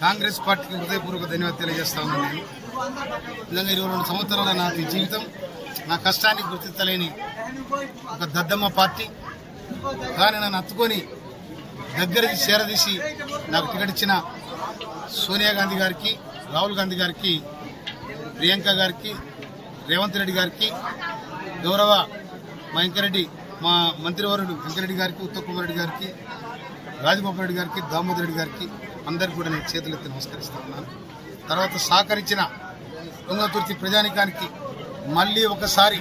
కాంగ్రెస్ పార్టీకి హృదయపూర్వక ధన్యవాదాలు తెలియజేస్తా ఉన్నాను. నిజంగా 22 సంవత్సరాల నా జీవితం నా కష్టానికి గుర్తించలేని ఒక దద్దమ్మ పార్టీ, కానీ నన్ను హత్తుకొని దగ్గరికి చేరదీసి నాకు టికెట్ ఇచ్చిన సోనియా గాంధీ గారికి, రాహుల్ గాంధీ గారికి, ప్రియాంక గారికి, రేవంత్ రెడ్డి గారికి, గౌరవ మా వెంకరెడ్డి మా మంత్రివర్యుడు వెంకరెడ్డి గారికి, ఉత్తమ్ కుమార్ రెడ్డి గారికి, రాజగోపాల్ రెడ్డి గారికి, దామోదర్ రెడ్డి గారికి అందరికీ కూడా నేను చేతులెత్తి నమస్కరిస్తా ఉన్నాను. తర్వాత సహకరించిన తుంగతుర్తి ప్రజానికానికి మళ్ళీ ఒకసారి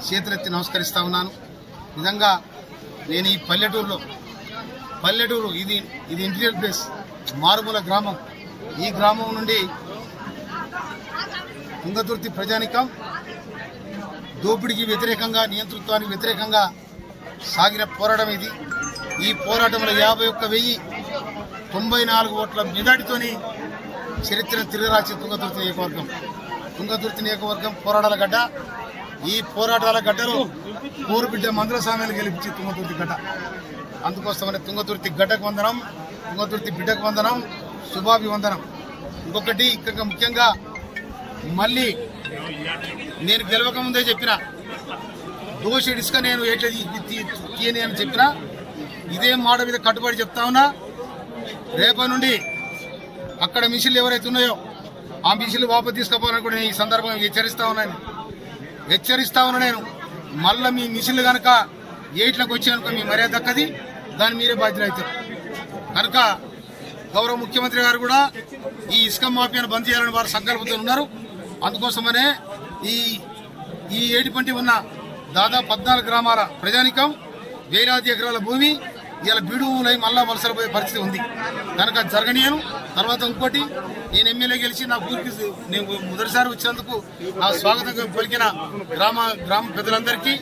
చేతులెత్తి నమస్కరిస్తా ఉన్నాను. నిజంగా నేను ఈ పల్లెటూరు ఇది ఇంటీరియర్ ప్లేస్, మారుమూల గ్రామం. ఈ గ్రామం నుండి తుంగతుర్తి ప్రజానికం దోపిడీకి వ్యతిరేకంగా, నియంతృత్వానికి వ్యతిరేకంగా సాగిన పోరాటం ఇది. ఈ పోరాటంలో 51,094 ఓట్ల మెజార్టీతోని చరిత్రను తిరగరాసి తుంగతుర్తి నియోజకవర్గం పోరాటాల గడ్డ. ఈ పోరాటాల గడ్డలో పూర్బిడ్డ మందుల స్వామిని గెలిపించి తుంగతుర్తి గడ్డ. అందుకోసమనే తుంగతుర్తి గడ్డకు వందనం, తుంగతుర్తి బిడ్డకు వందనం, శుభాభివందనం. ఇంకొకటి ఇక్కడ ముఖ్యంగా మళ్ళీ నేను గెలవక ముందే చెప్పిన దోషి ఇసుక నేను ఎట్లా తీయని అని చెప్పిన ఇదే మాట మీద కట్టుబడి చెప్తా ఉన్నా. రేపటి నుండి అక్కడ మిషన్లు ఎవరైతే ఉన్నాయో ఆ మిషన్లు వాపసు తీసుకుపోవాలని కూడా నేను ఈ సందర్భంగా హెచ్చరిస్తా ఉన్నా. నేను మళ్ళీ మీ మిషన్లు కనుక ఏట్లకు వచ్చానుకో మీ మర్యాద దక్కది, దాని మీరే బాధ్యత అవుతారు. కనుక గౌరవ ముఖ్యమంత్రి గారు కూడా ఈ ఇసుక మాఫియాను బంద్ చేయాలని వారు సంకల్పంతో ఉన్నారు. అందుకోసమనే ఈ ఏటిపంటి ఉన్న దాదాపు 14 గ్రామాల ప్రజానికం, వేలాది ఎకరాల భూమి ఇలా బీడులై మళ్ళా వలసలపోయే పరిస్థితి ఉంది. కనుక జరగనీయను. తర్వాత ఇంకోటి, నేను ఎమ్మెల్యే గెలిచి నా ఊరికి నేను మొదటిసారి వచ్చినందుకు నా స్వాగతం పలికిన గ్రామ పెద్దలందరికీ,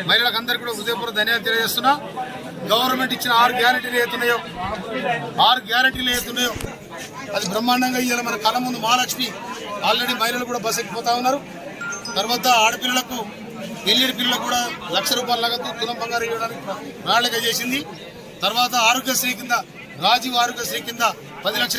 మహిళలకు అందరికీ కూడా హృదయపూర్వక ధన్యవాదాలు తెలియజేస్తున్నా. గవర్నమెంట్ ఇచ్చిన 6 గ్యారెంటీలు ఏతున్నాయో అది బ్రహ్మాండంగా ఇవాళ మన కళ్ళ ముందు మహాలక్ష్మి ఆల్రెడీ మహిళలు కూడా బస్ ఎక్కిపోతా ఉన్నారు. తర్వాత ఆడపిల్లలకు, పెళ్లి పిల్లలకు కూడా ₹1,00,000 నగదు తులం బంగారు ఇవ్వడానికి ప్రణాళిక చేసింది. తర్వాత ఆరోగ్యశ్రీ కింద, రాజీవ్ ఆరోగ్యశ్రీ కింద 10 లక్షలు